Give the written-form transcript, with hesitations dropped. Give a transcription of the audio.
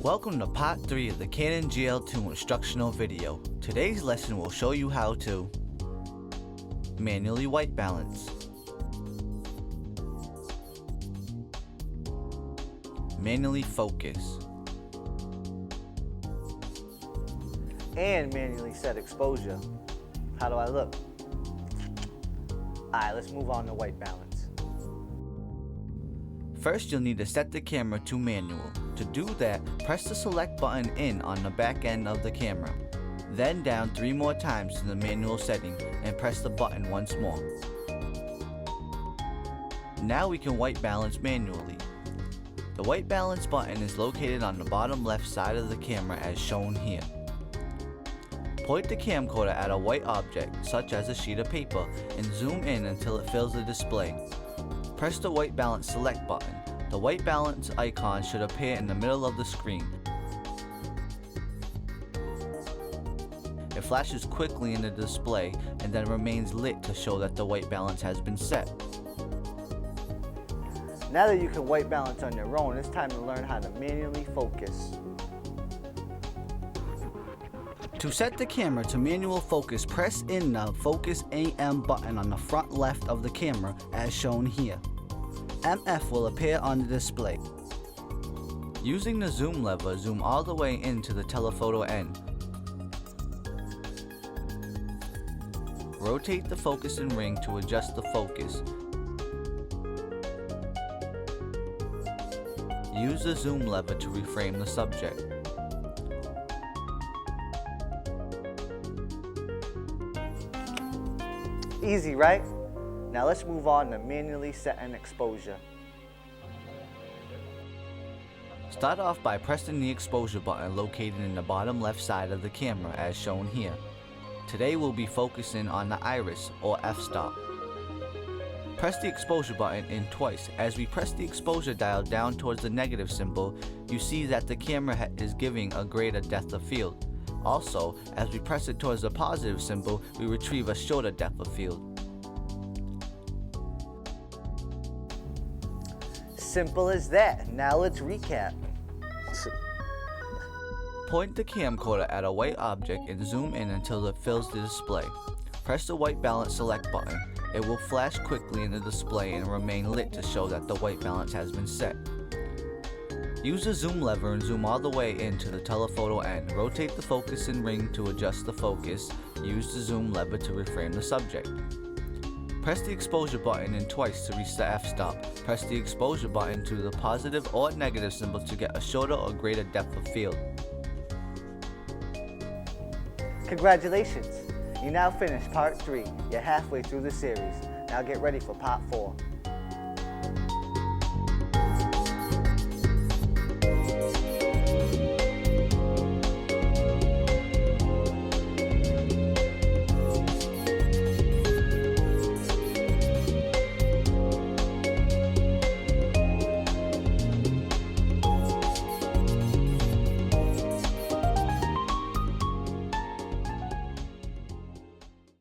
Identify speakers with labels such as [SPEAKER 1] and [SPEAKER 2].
[SPEAKER 1] Welcome to part 3 of the Canon GL2 instructional video. Today's lesson will show you how to manually white balance, manually focus,
[SPEAKER 2] and manually set exposure. How do I look? Alright, let's move on to white balance.
[SPEAKER 1] First, you'll need to set the camera to manual. To do that, press the select button in on the back end of the camera. Then down 3 more times to the manual setting and press the button once more. Now we can white balance manually. The white balance button is located on the bottom left side of the camera as shown here. Point the camcorder at a white object, such as a sheet of paper, and zoom in until it fills the display. Press the white balance select button. The white balance icon should appear in the middle of the screen. It flashes quickly in the display and then remains lit to show that the white balance has been set.
[SPEAKER 2] Now that you can white balance on your own, it's time to learn how to manually focus.
[SPEAKER 1] To set the camera to manual focus, press in the Focus AM button on the front left of the camera as shown here. MF will appear on the display. Using the zoom lever, zoom all the way into the telephoto end. Rotate the focusing ring to adjust the focus. Use the zoom lever to reframe the subject.
[SPEAKER 2] Easy, right? Now let's move on to manually setting exposure.
[SPEAKER 1] Start off by pressing the exposure button located in the bottom left side of the camera as shown here. Today we'll be focusing on the iris or f-stop. Press the exposure button in twice. As we press the exposure dial down towards the negative symbol, you see that the camera is giving a greater depth of field. Also, as we press it towards the positive symbol, we retrieve a shorter depth of field.
[SPEAKER 2] Simple as that. Now let's recap.
[SPEAKER 1] Point the camcorder at a white object and zoom in until it fills the display. Press the white balance select button. It will flash quickly in the display and remain lit to show that the white balance has been set. Use the zoom lever and zoom all the way into the telephoto end. Rotate the focusing ring to adjust the focus. Use the zoom lever to reframe the subject. Press the exposure button in twice to reach the f-stop. Press the exposure button to the positive or negative symbol to get a shorter or greater depth of field.
[SPEAKER 2] Congratulations! You now finished part 3. You're halfway through the series. Now get ready for part 4.